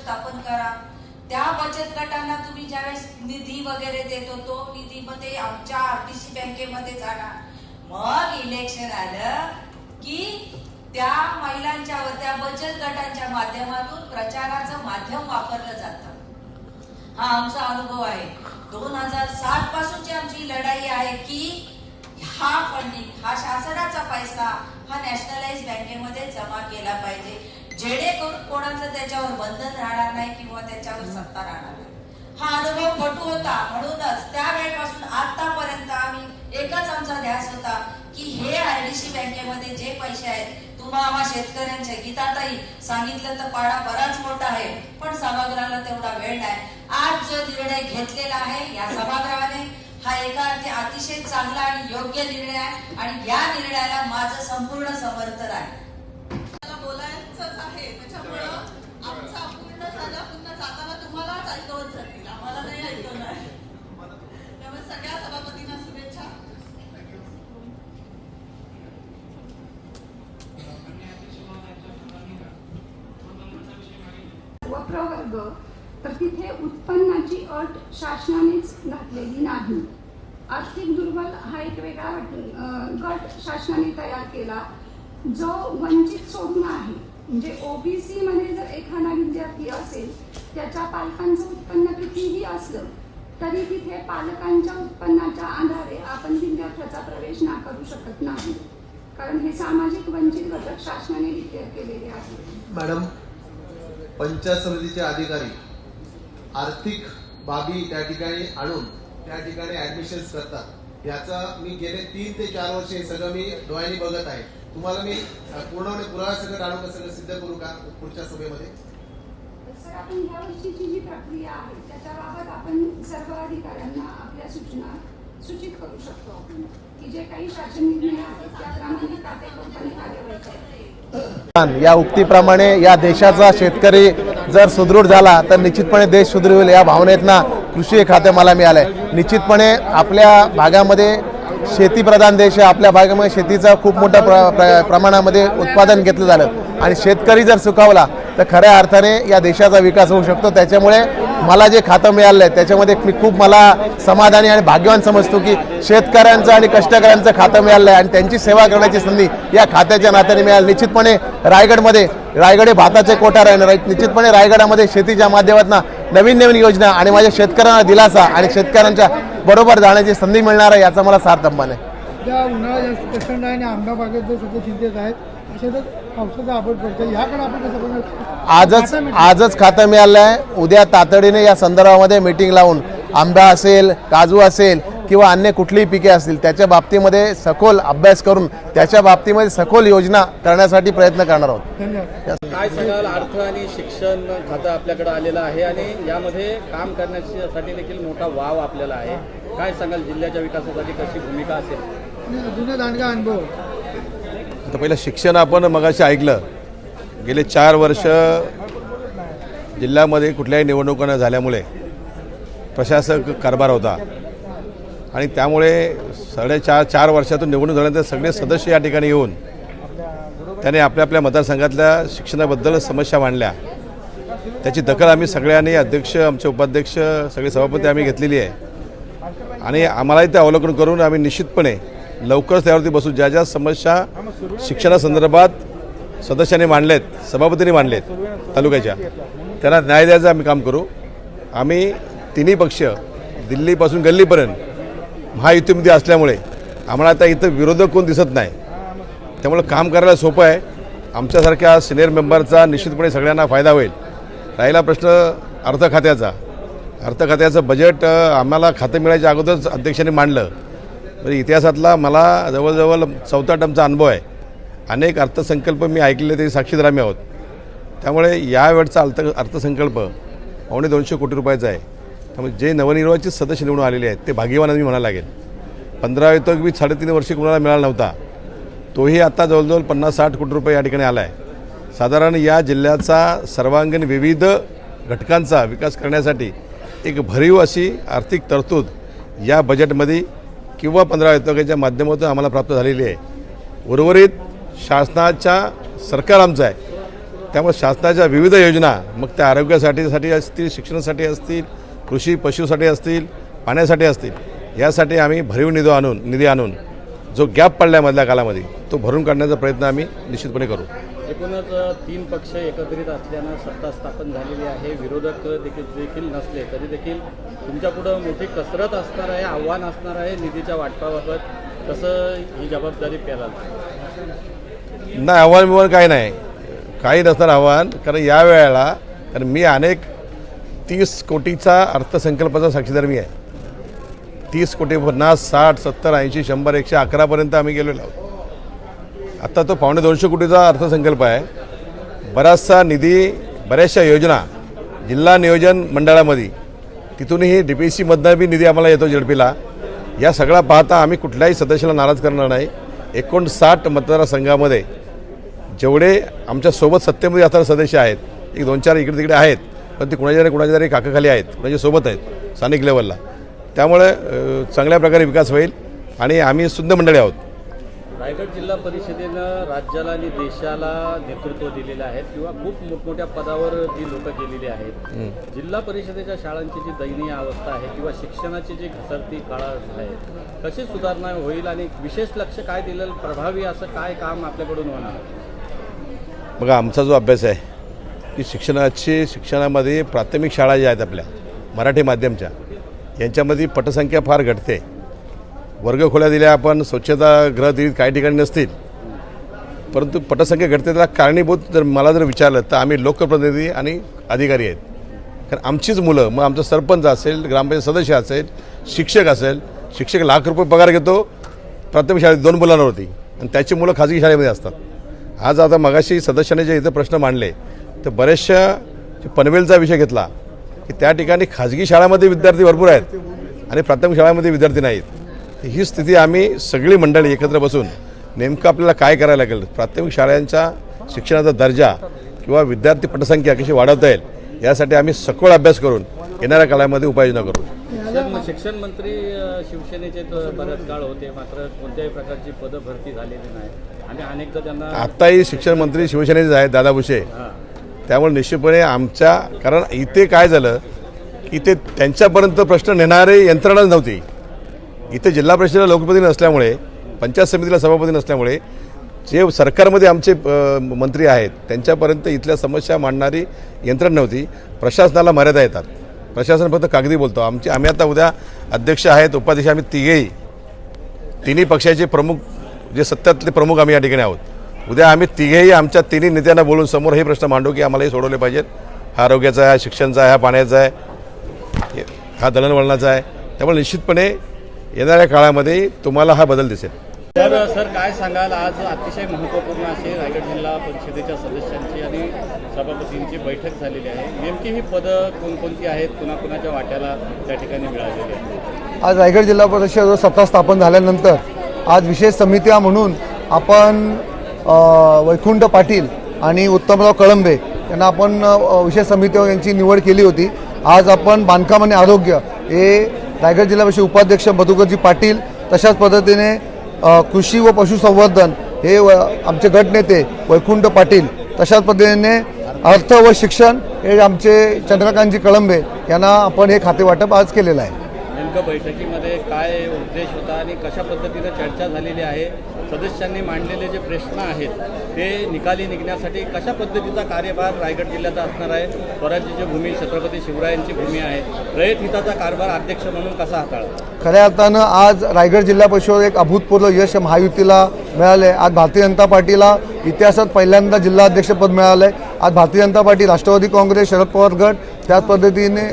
स्थापन करा। त्या बचत गटांना तुम्ही ज्यावेळेस निधी वगैरे देतो तो निधी मध्ये आमच्या आरटीसी बँकेमध्ये जाणार। मग इलेक्शन आलं की त्या महिलांच्या व त्या बचत गटांच्या माध्यमातून प्रचाराचं माध्यम वापरलं जातं। हा आमचा अनुभव आहे। 2007 पासूनची आमची लढाई आहे की हा फंडिंग, हा शासनाचा पैसा हा नॅशनलाइज बँकेमध्ये जमा केला पाहिजे, जेणेकरून कोणाचं त्याच्यावर बंधन राहणार नाही किंवा त्याच्यावर सत्ता राहणार नाही। हा अनुभव कटू होता, म्हणूनच त्या वेळेपासून आतापर्यंत आम्ही एकच आमचा ध्यास होता की हे आरडीसी बँकेमध्ये जे पैसे आहेत तुम्हा शेतकऱ्यांचे, गीताताई सांगितलं तर पाडा बराच मोठा आहे, पण सभागृहाला तेवढा वेळ नाही। आज जो निर्णय घेतलेला आहे या सभागृहाने हा एका अतिशय चांगला आणि योग्य निर्णय आहे आणि या निर्णयाला माझं संपूर्ण समर्थन आहे। बोलायचंच आहे, त्याच्यामुळं आमचा पूर्ण झाला, पुन्हा जाताना तुम्हालाच ऐकवत जातील, आम्हाला नाही ऐकवणार। त्यामुळे सगळ्या सभापतींना शुभेच्छा। प्रवर्ग तर तिथे उत्पन्नाची अट शासनानेच घातलेली नाही। आर्थिक दुर्बल हा एक वेगळा गट शासनाने तयार केला जो वंचित सोडून आहे। म्हणजे ओबीसी मध्ये जर एखादा विद्यार्थी असेल त्याच्या पालकांचं उत्पन्न कितीही असलं तरी तिथे पालकांच्या उत्पन्नाच्या आधारे आपण विद्यार्थ्याचा प्रवेश करू शकत नाही, कारण हे सामाजिक वंचित घटक शासनाने डिक्लेअर केलेले आहे। मॅडम, पंचायत समितीचे अधिकारी आर्थिक बाबी त्या ठिकाणी आणून त्या ठिकाणी ऍडमिशन करतात। याचा मी गेले 3 ते 4 वर्ष हे सगळं मी डोळ्यांनी बघत आहे। तुम्हाला मी पूर्णपणे पुरावा सगळं आणून कसं सिद्ध करू का पुढच्या सभेमध्ये? सर, आपण या वर्षीची जी प्रक्रिया आहे त्याच्याबाबत आपण सर्व अधिकाऱ्यांना आपल्या सूचना सूचित करू शकतो की जे काही शासन निर्णय आहेत त्याप्रमाणे काटेकोरपणे कार्यवाही करावी। या उक्तीप्रमाणे या देशाचा शेतकरी जर सुदृढ झाला तर निश्चितपणे देश सुदृढ होईल या भावनेतना कृषी खाते मला मिळालंय। निश्चितपणे आपल्या भागामध्ये शेतीप्रधान देश आहे, आपल्या भागामध्ये शेतीचं खूप मोठ्या प्रमाणामध्ये उत्पादन घेतलं झालं आणि शेतकरी जर सुखावला तर खऱ्या अर्थाने या देशाचा विकास होऊ शकतो। त्याच्यामुळे मला जे खातं मिळालं आहे त्याच्यामध्ये मी खूप मला समाधानी आणि भाग्यवान समजतो की शेतकऱ्यांचं आणि कष्टकऱ्यांचं खातं मिळालं आहे आणि त्यांची सेवा करण्याची संधी या खात्याच्या नात्याने मिळाली। निश्चितपणे रायगडमध्ये रायगड हे भाताचे कोठार आहे। निश्चितपणे रायगडामध्ये शेतीच्या माध्यमातून नवीन योजना आणि माझ्या शेतकऱ्यांना दिलासा आणि शेतकऱ्यांच्या बरोबर जाण्याची संधी मिळणार आहे याचा मला सार्थ अभिमान आहे। ज्या उन्हाळा जास्त प्रचंड आहे आणि आंबा बागेत सध्या चिंतेत आहेत, अशातच पावसाचा आबट पडतो, याकडे आपण कसं आजच खातं मिळालं आहे। उद्या तातडीने या संदर्भामध्ये मीटिंग लावून आंबा असेल, काजू असेल किंवा अन्य कुठलीही पिके असतील त्याच्या बाबतीमध्ये सखोल अभ्यास करून त्याच्या बाबतीमध्ये सखोल योजना करण्यासाठी प्रयत्न करणार आहोत। काय सांगाल, अर्थ आणि शिक्षण खातं आपल्याकडे आलेलं आहे आणि यामध्ये काम करण्यासाठी देखील मोठा वाव आपल्याला आहे। काय सांगाल, जिल्ह्याच्या विकासासाठी कशी भूमिका असेल? जुना दांडगा अनुभव। आता पहिलं शिक्षण आपण मगाशी ऐकलं, गेले 4 वर्ष जिल्ह्यामध्ये कुठल्याही निवडणुका न झाल्यामुळे प्रशासक कारभार होता आणि त्यामुळे 4.5 वर्षातून निवडणूक झाल्यानंतर सगळे सदस्य या ठिकाणी येऊन त्याने आपल्या आपल्या मतदारसंघातल्या शिक्षणाबद्दल समस्या मांडल्या। त्याची दखल आम्ही सगळ्यांनी, अध्यक्ष, आमचे उपाध्यक्ष, सगळे सभापती आम्ही घेतलेली आहे आणि आम्हालाही ते अवलोकन करून आम्ही निश्चितपणे लवकरच त्यावरती बसू। ज्या ज्या समस्या शिक्षणासंदर्भात सदस्यांनी मांडलेत, सभापतींनी मांडलेत तालुक्याच्या, त्यांना न्याय द्यायचं आम्ही काम करू। आम्ही तिन्ही पक्ष दिल्लीपासून गल्लीपर्यंत महायुतीमध्ये असल्यामुळे आम्हाला आता इथं विरोधक कोण दिसत नाही, त्यामुळे काम करायला सोपं आहे। आमच्यासारख्या सिनियर मेंबरचा निश्चितपणे सगळ्यांना फायदा होईल। राहिला प्रश्न अर्थ खात्याचं बजेट आम्हाला खातं मिळायच्या अगोदरच अध्यक्षांनी मांडलं। म्हणजे इतिहासातला मला जवळजवळ 4था टर्मचा अनुभव आहे। अनेक अर्थसंकल्प मी ऐकले, ते साक्षीदार आम्ही आहोत। त्यामुळे यावेळचा अर्थसंकल्प 250 कोटी रुपयाचा आहे। त्यामुळे जे नवनिर्वाचित सदस्य निवडून आलेले आहेत ते भाग्यवान मी म्हणायला लागेल। 15 वित्त 3.5 वर्षी कोणाला मिळाला नव्हता, तोही आता जवळजवळ 50-60 कोटी रुपये या ठिकाणी आला आहे। साधारण या जिल्ह्याचा सर्वांगीण विविध घटकांचा विकास करण्यासाठी एक भरीव अशी आर्थिक तरतूद या बजेटमध्ये किंवा 15 वित्ताच्या माध्यमातून आम्हाला प्राप्त झालेली आहे। उर्वरित शासनाच्या सरकार आमचं आहे, त्यामुळे शासनाच्या विविध योजना मग त्या आरोग्यासाठी असतील, शिक्षणासाठी असतील, कृषी पशुसाठी असतील, पाण्यासाठी असतील, यासाठी आम्ही भरीव निधी आणून जो गॅप पडला मधल्या कालामध्ये तो भरून काढण्याचा प्रयत्न आम्ही निश्चितपणे करू. एकूणच 3 पक्ष एकत्रित असल्यानं सत्ता स्थापन झालेली आहे. विरोधक देखील नसले तरी देखील तुमच्यापुढं मोठी कसरत असणार आहे, आव्हान असणार आहे निधीच्या वाटपाबाबत. कसं ही जबाबदारी पेलाल? नाही, आव्हान काही नाही, काही नसणार आव्हान. कारण या वेळेला कारण मी अनेक 30 कोटीचा अर्थसंकल्पाचा साक्षीदार मी आहे. 30 कोटी 50, 60, 70, 80, 100, 111पर्यंत आम्ही गेलेलो आहोत. आता तो 250 कोटीचा अर्थसंकल्प आहे. बराचसा निधी, बऱ्याचशा योजना जिल्हा नियोजन मंडळामध्ये तिथूनही DPC-मधनं बी निधी आम्हाला येतो झेडपीला. या सगळा पाहता आम्ही कुठल्याही सदस्याला नाराज करणार नाही. 59 मतदारसंघामध्ये जेवढे आमच्यासोबत सत्तेमध्ये असणारे सदस्य आहेत, एक 2-4 इकडे तिकडे आहेत, पण ते कुणाच्या तरी काकाखाली आहेत, कुणाच्या सोबत आहेत स्थानिक लेवलला. त्यामुळे चांगल्या प्रकारे विकास होईल आणि आम्ही शुद्ध मंडळी आहोत. रायगड जिल्हा परिषदेनं राज्याला आणि देशाला नेतृत्व दिलेलं आहे किंवा खूप मोठमोठ्या पदावर जी लोक गेलेली आहेत. जिल्हा परिषदेच्या शाळांची जी दयनीय अवस्था आहे किंवा शिक्षणाची जी घसरती काळात आहे, कशी सुधारणा होईल आणि विशेष लक्ष काय दिलं, प्रभावी असं काय काम आपल्याकडून होणार? बघा, आमचा जो अभ्यास आहे की शिक्षणामध्ये प्राथमिक शाळा ज्या आहेत आपल्या मराठी माध्यमच्या, यांच्यामध्ये पटसंख्या फार घटते. वर्गखोल्या दिल्या, आपण स्वच्छतागृह दिली, काही ठिकाणी नसतील, परंतु पटसंख्या घटते. त्याला कारणीभूत जर मला विचारलं तर आम्ही लोकप्रतिनिधी आणि अधिकारी आहेत. कारण आमचीच मुलं, मग आमचा सरपंच असेल, ग्रामपंचायत सदस्य असेल, शिक्षक असेल, शिक्षक लाख पगार घेतो प्राथमिक शाळेत 2 मुलांवरती, आणि त्याची मुलं खाजगी शाळेमध्ये असतात. आज आता मगाशी सदस्याने जे इथं प्रश्न मांडले तर बऱ्याचशा पनवेलचा विषय घेतला की त्या ठिकाणी खाजगी शाळांमध्ये विद्यार्थी भरपूर आहेत आणि प्राथमिक शाळांमध्ये विद्यार्थी नाहीत. ही स्थिती आम्ही सगळी मंडळी एकत्र बसून नेमकं आपल्याला काय करायला लागेल, प्राथमिक शाळांच्या शिक्षणाचा दर्जा किंवा विद्यार्थी पटसंख्या कशी वाढवता येईल यासाठी आम्ही सखोल अभ्यास करून येणाऱ्या काळामध्ये उपाययोजना करू. शिक्षण मंत्री शिवसेनेचे बऱ्याच काळ होते, मात्र कोणत्याही प्रकारची पदं भरती झालेली नाही आणि अनेकदा त्यांना आत्ताही शिक्षण मंत्री शिवसेनेचे आहेत दादा भुसे. त्यामुळे निश्चितपणे आमच्या, कारण इथे काय झालं, इथे त्यांच्यापर्यंत प्रश्न नेणारे यंत्रणाच नव्हती. इथे जिल्हा परिषदेला लोकप्रतिनिधी नसल्यामुळे, पंचायत समितीला सभापती नसल्यामुळे जे सरकारमध्ये आमचे मंत्री आहेत त्यांच्यापर्यंत इथल्या समस्या मांडणारी यंत्रणा नव्हती. प्रशासनाला मर्यादा येतात, प्रशासन फक्त कागदी बोलतो. आम्ही आता उद्या अध्यक्ष आहेत, उपाध्यक्ष, आम्ही तिन्ही पक्षाचे प्रमुख, जे सत्तातले प्रमुख आम्ही या ठिकाणी आहोत. उद्या आम्ही तिघेही आमच्या तिन्ही नेत्यांना बोलून समोर हे प्रश्न मांडू की आम्हाला हे सोडवले पाहिजेत. हा आरोग्याचा आहे, हा शिक्षणाचा आहे, हा पाण्याचा आहे, हा दळणवळणाचा आहे. त्यामुळे निश्चितपणे येणाऱ्या काळामध्ये तुम्हाला हा बदल दिसेल. तर सर काय सांगाल, आज अतिशय महत्त्वपूर्ण अशी रायगड जिल्हा परिषदेच्या सदस्यांची आणि सभापतींची बैठक झालेली आहे. नेमकी ही पदं कोणकोणती आहेत, कुणाकुणाच्या वाट्याला त्या ठिकाणी मिळालेली आहेत? आज रायगड जिल्हा परिषद सत्ता स्थापन झाल्यानंतर आज विशेष समित्या म्हणून आपण वैकुंठ पाटील आणि उत्तमराव कळंबे यांना आपण विशेष समिती यांची निवड केली होती. आज आपण बांधकाम आणि आरोग्य हे रायगड जिल्हा परिषद उपाध्यक्ष मधुकरजी पाटील, तशाच पद्धतीने कृषी व पशुसंवर्धन हे आमचे गटनेते वैकुंठ पाटील, तशाच पद्धतीने अर्थ व शिक्षण हे आमचे चंद्रकांतजी कळंबे यांना आपण हे खाते वाटप आज केलेलं आहे. नेमकं बैठकीमध्ये काय उद्देश होता आणि कशा पद्धतीने चर्चा झालेली आहे? सदस्यांनी मांडलेले जे प्रश्न आहेत ते निकाली निघण्यासाठी कशा पद्धतीचा कार्यभार रायगड जिल्ह्याचा असणार आहे? स्वराज्याची भूमी छत्रपती शिवरायांची भूमी आहे, रयत हिताचा कारभार अध्यक्ष म्हणून कसा हाताळा? खऱ्या अर्थानं आज रायगड जिल्हा परिषद एक अभूतपूर्व यश महायुतीला मिळाले. आज भारतीय जनता पार्टीला इतिहासात पहिल्यांदा जिल्हा अध्यक्षपद मिळालं आहे. आज भारतीय जनता पार्टी, राष्ट्रवादी काँग्रेस, शरद पवार गट, त्याच पद्धतीने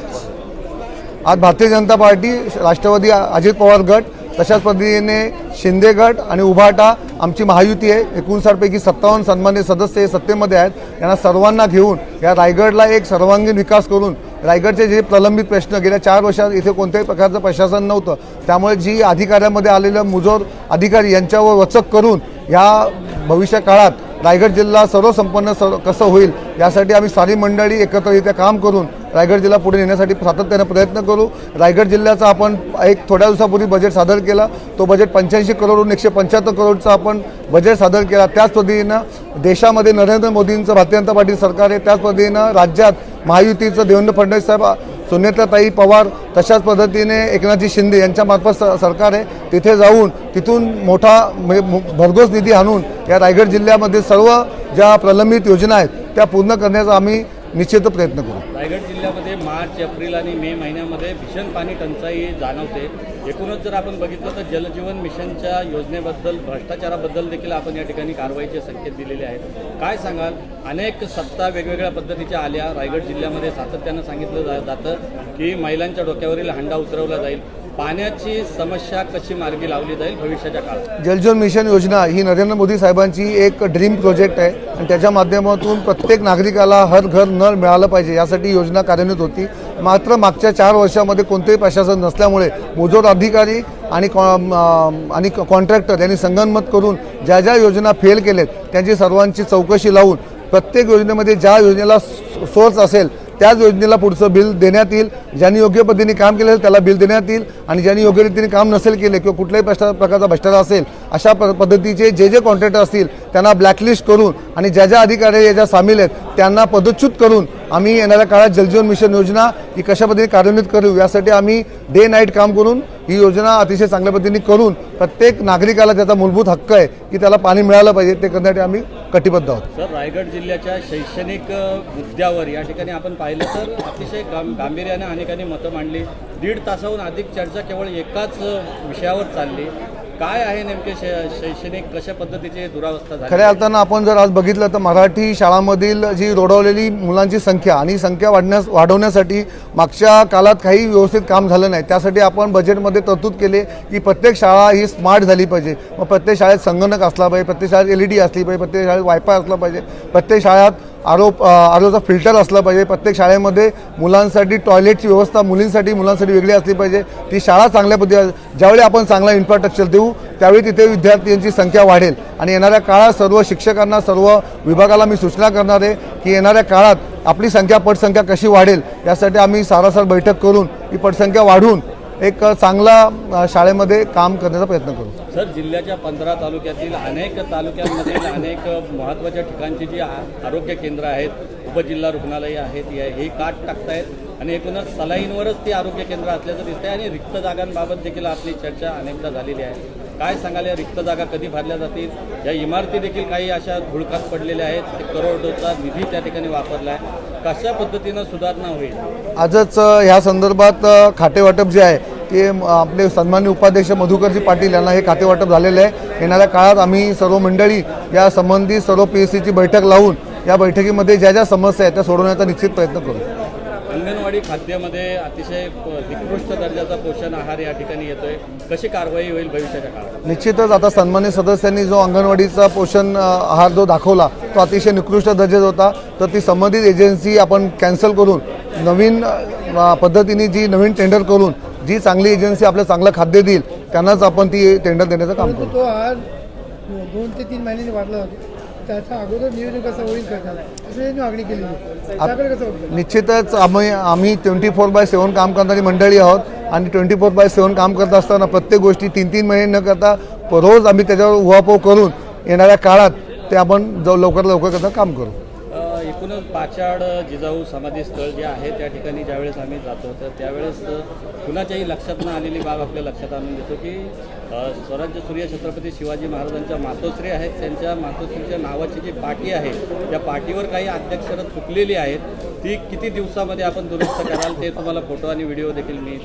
आज भारतीय जनता पार्टी, राष्ट्रवादी, अजित पवार गट, तशाच पद्धतीने शिंदे गट आणि उभाटा आमची महायुती आहे. 59 पैकी 57 सन्मान्य सदस्य हे सत्तेमध्ये आहेत. यांना सर्वांना घेऊन या रायगडला एक सर्वांगीण विकास करून रायगडचे जे प्रलंबित प्रश्न गेल्या 4 वर्षात इथे कोणत्याही प्रकारचं प्रशासन नव्हतं, त्यामुळे जी अधिकाऱ्यांमध्ये आलेलं मुजोर अधिकारी यांच्यावर वचक करून या भविष्य काळात रायगड जिल्हा सर्वसंपन्न कसं होईल यासाठी आम्ही सारी मंडळी एकत्र इथे काम करून रायगड जिल्हा पुढे नेण्यासाठी सातत्याने प्रयत्न करू. रायगड जिल्ह्याचा आपण एक थोड्या दिवसापूर्वी बजेट सादर केला. तो बजेट 85 करोडवरून 175 करोडचा आपण बजेट सादर केला. त्याच पद्धतीनं देशामध्ये नरेंद्र मोदींचं भारतीय जनता पार्टी सरकार आहे. त्याच पद्धतीनं राज्यात महायुतीचं देवेंद्र फडणवीस साहेब, सुनेत्राताई पवार, तशाच पद्धतीने एकनाथजी शिंदे यांच्यामार्फत सरकार आहे. तिथे जाऊन तिथून मोठा भरघोस निधी आणून या रायगड जिल्ह्यामध्ये सर्व ज्या प्रलंबित योजना आहेत त्या पूर्ण करण्याचा आम्ही निश्चित प्रयत्न करू. रायगड जिल्ह्यामध्ये मार्च, एप्रिल आणि मे महिन्यामध्ये भीषण पाणी टंचाई जाणवते. एकूणच जर आपण बघितलं तर जलजीवन मिशनच्या योजनेबद्दल, भ्रष्टाचाराबद्दल देखील आपण या ठिकाणी कारवाईचे संकेत दिलेले आहेत. काय सांगाल? अनेक सत्ता वेगवेगळ्या पद्धतीच्या आल्या. रायगड जिल्ह्यामध्ये सातत्यानं सांगितलं जातं की महिलांच्या डोक्यावरील हंडा उतरवला जाईल. पाण्याची समस्या कशी मार्गी लावली जाईल भविष्याच्या काळात? जलजीवन मिशन योजना ही नरेंद्र मोदी साहेबांची एक ड्रीम प्रोजेक्ट आहे आणि त्याच्या माध्यमातून प्रत्येक नागरिकाला हर घर नळ मिळालं पाहिजे यासाठी योजना कार्यान्वित होती. मात्र मागच्या 4 वर्षामध्ये कोणतेही प्रशासन नसल्यामुळे मुजोर अधिकारी आणि कॉन्ट्रॅक्टर यांनी संगनमत करून ज्या ज्या योजना फेल केलेत त्यांची सर्वांची चौकशी लावून प्रत्येक योजनेमध्ये ज्या योजनेला सोर्स असेल त्याच योजनेला पुढचं बिल देण्यात येईल. ज्यांनी योग्य पद्धतीने काम केलं त्याला बिल देण्यात येईल आणि ज्यांनी योग्य रीतीने काम नसेल केले किंवा कुठल्याही प्रकारचा भ्रष्टाचार असेल अशा पद्धतीचे जे कॉन्ट्रॅक्टर असतील त्यांना ब्लॅकलिस्ट करून आणि ज्या ज्या अधिकारी याच्या सामील आहेत त्यांना पदच्युत करून आम्ही येणाऱ्या काळात जलजीवन मिशन योजना ही कशा पद्धतीने कार्यान्वित करू यासाठी आम्ही डे नाईट काम करून ही योजना अतिशय चांगल्या पद्धतीने करून प्रत्येक नागरिकाला त्याचा मूलभूत हक्क आहे की त्याला पाणी मिळालं पाहिजे ते करण्यासाठी आम्ही कटिबद्ध आहोत. सर, रायगड जिल्ह्याच्या शैक्षणिक मुद्द्यावर या ठिकाणी आपण पाहिलं तर अतिशय गांभीर्याने अनेकांनी मतं मांडली. 1.5 तासाहून अधिक चर्चा केवळ एकाच विषयावर चालली. काय आहे नेमके शैक्षणिक कशा पद्धतीची दुरावस्था झाली? खऱ्या अर्थानं आपण जर आज बघितलं तर मराठी शाळांमधील जी रोडवलेली मुलांची संख्या आणि संख्या वाढवण्यासाठी मागच्या काळात काही व्यवस्थित काम झालं नाही. त्यासाठी आपण बजेटमध्ये तरतूद केली की प्रत्येक शाळा ही स्मार्ट झाली पाहिजे. मग प्रत्येक शाळेत संगणक असला पाहिजे, प्रत्येक शाळेत LED असली पाहिजे, प्रत्येक शाळेत वायफाय असला पाहिजे, प्रत्येक शाळेत आरोचा फिल्टर असला पाहिजे, प्रत्येक शाळेमध्ये मुलांसाठी टॉयलेटची व्यवस्था मुलांसाठी वेगळी असली पाहिजे. ती शाळा चांगल्या पद्धतीने ज्यावेळी आपण चांगला इन्फ्रास्ट्रक्चर देऊ त्यावेळी तिथे विद्यार्थ्यांची संख्या वाढेल. आणि येणाऱ्या काळात सर्व शिक्षकांना, सर्व विभागाला मी सूचना करणार आहे की येणाऱ्या काळात आपली पटसंख्या कशी वाढेल यासाठी आम्ही सारासार बैठक करून ही पटसंख्या वाढवून एक चांगला शाळेमध्ये काम करण्याचा प्रयत्न करू. सर, जिल्ह्याच्या 15 तालुक्यातील अनेक तालुक्यांमधील अनेक महत्त्वाच्या ठिकाणची जी आरोग्य केंद्र आहेत, उपजिल्हा रुग्णालय आहेत, हे काट टाकतायत आणि एकूणच सलाईनवरच ती आरोग्य केंद्र असल्याचं दिसतंय आणि रिक्त जागांबाबत देखील आपली चर्चा अनेकदा झालेली आहे. काय सांगाल, या रिक्त जागा कधी भरल्या जातील? या इमारती देखील काही अशा धुळकात पडलेल्या आहेत. करोडोचा निधी त्या ठिकाणी वापरला आहे. कशा पद्धतीनं सुधारणा होईल? आजच ह्या संदर्भात खातेवाटप जे आहे ते आपले सन्माननीय उपाध्यक्ष मधुकरजी पाटील यांना हे खातेवाटप झालेलं आहे. येणाऱ्या काळात आम्ही सर्व मंडळी या संबंधित सर्व PSCची बैठक लावून या बैठकीमध्ये ज्या ज्या समस्या आहेत त्या सोडवण्याचा निश्चित प्रयत्न करू. अंगणवाडी खाद्यामध्ये अतिशय निकृष्ट दर्जाचा पोषण आहार या ठिकाणी येतोय. कशी कारवाई होईल भविष्याच्या काळात? निश्चितच आता सन्मानित सदस्यांनी जो अंगणवाडीचा पोषण आहार जो दाखवला तो अतिशय निकृष्ट दर्जाचा होता. तर ती संबंधित एजन्सी आपण कॅन्सल करून नवीन पद्धतीने जी नवीन टेंडर करून जी चांगली एजन्सी आपलं चांगलं खाद्य देईल त्यांनाच आपण ती टेंडर देण्याचं काम करू. तो आहार 2 ते 3 महिन्यांनी वाढला जातो. त्याचा अगोदर नियोजन कसं होईल असं मागणी केली. निश्चितच आम्ही 24/7 काम करणारी मंडळी आहोत आणि 24/7 काम करत असताना प्रत्येक गोष्टी 3-3 महिने न करता रोज आम्ही त्याच्यावर उहापोह करून येणाऱ्या काळात ते आपण लवकर करता काम करू. एकूणच पाचाड जिजाऊ समाधी स्थळ जे आहे त्या ठिकाणी ज्यावेळेस आम्ही जातो तर त्यावेळेस कुणाच्याही लक्षात न आलेली बाब आपल्या लक्षात आणून देतो की स्वराज्य सूर्य छत्रपती शिवाजी महाराजांच्या मातोश्री आहेत. त्यांच्या मातोश्रीच्या नावाची जी पाटी आहे त्या पाटीवर काही अध्यक्षरं चुकलेली आहेत. ती किती दिवसामध्ये आपण दुरुस्त कराल ते तुम्हाला फोटो आणि व्हिडिओ देखील मी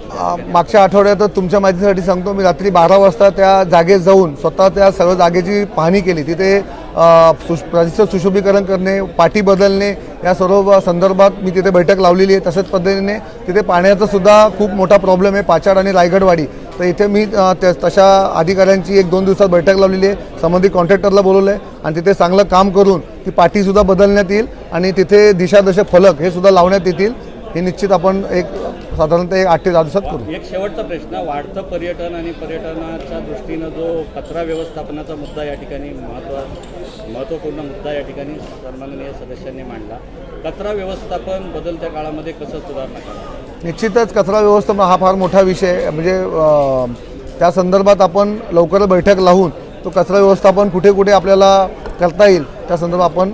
मागच्या आठवड्यात तुमच्या माहितीसाठी सांगतो, मी रात्री 12 वाजता त्या जागेत जाऊन स्वतः त्या सर्व जागेची पाहणी केली. तिथे प्रातिष्ठिक सुशोभीकरण करणे, पाटी बदलणे या सर्व संदर्भात मी तिथे बैठक लावलेली आहे. तशाच पद्धतीने तिथे पाण्याचा सुद्धा खूप मोठा प्रॉब्लेम आहे पाचाड आणि रायगडवाडी. तर इथे मी तशा अधिकाऱ्यांची 1-2 दिवसात बैठक लावलेली आहे. संबंधित कॉन्ट्रॅक्टरला बोलवलं आहे आणि तिथे चांगलं काम करून ती पाटीसुद्धा बदलण्यात येईल आणि तिथे दिशादर्शक फलक हे सुद्धा लावण्यात येतील. हे निश्चित आपण एक साधारणतः एक 8 ते 10 दिवसात करू. एक शेवटचा प्रश्न, वाढतं पर्यटन आणि पर्यटनाच्या दृष्टीनं जो कचरा व्यवस्थापनाचा मुद्दा या ठिकाणी महत्त्वपूर्ण मुद्दा या ठिकाणी सन्माननीय सदस्यांनी मांडला. कचरा व्यवस्थापन बदलत्या काळामध्ये कसं सुधारणा करा? निश्चितच कचरा व्यवस्थापन हा फार मोठा विषय आहे. म्हणजे त्या संदर्भात आपण लवकरच बैठक लावून तो कचरा व्यवस्थापन कुठे कुठे आपल्याला करता येईल त्या संदर्भात आपण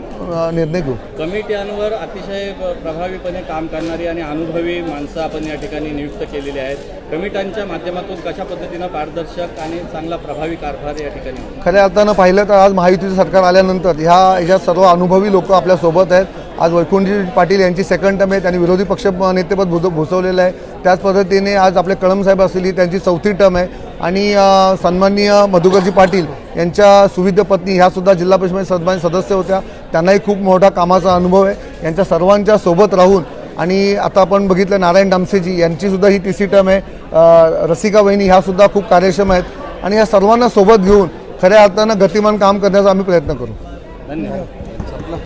निर्णय घेऊ. कमिट्यांवर अतिशय प्रभावीपणे काम करणारी आणि अनुभवी माणसं आपण या ठिकाणी नियुक्त केलेली आहेत. कमिट्यांच्या माध्यमातून कशा पद्धतीनं पारदर्शक आणि चांगला प्रभावी कारभार या ठिकाणी होईल? खऱ्या अर्थानं पाहिलं तर आज महायुतीचं सरकार आल्यानंतर ह्याच्यात सर्व अनुभवी लोक आपल्यासोबत आहेत. आज वैकुंठजी पाटील यांची सेकंड टर्म आहे, त्यांनी विरोधी पक्ष नेतेपद भूषवलेलं आहे. त्याच पद्धतीने आज आपले कळम साहेब असतील ही त्यांची 4थी टर्म आहे आणि सन्माननीय मधुकरजी पाटील यांच्या सुविध पत्नी ह्यासुद्धा जिल्हा परिषद सन्मानित सदस्य होत्या. त्यांनाही खूप मोठा कामाचा अनुभव आहे. यांच्या सर्वांच्या सोबत राहून आणि आता आपण बघितलं नारायण डामसेजी यांचीसुद्धा ही 3री टर्म आहे. रसिका वहिनी ह्यासुद्धा खूप कार्यक्षम आहेत आणि या सर्वांना सोबत घेऊन खऱ्या अर्थानं गतिमान काम करण्याचा आम्ही प्रयत्न करू. धन्यवाद.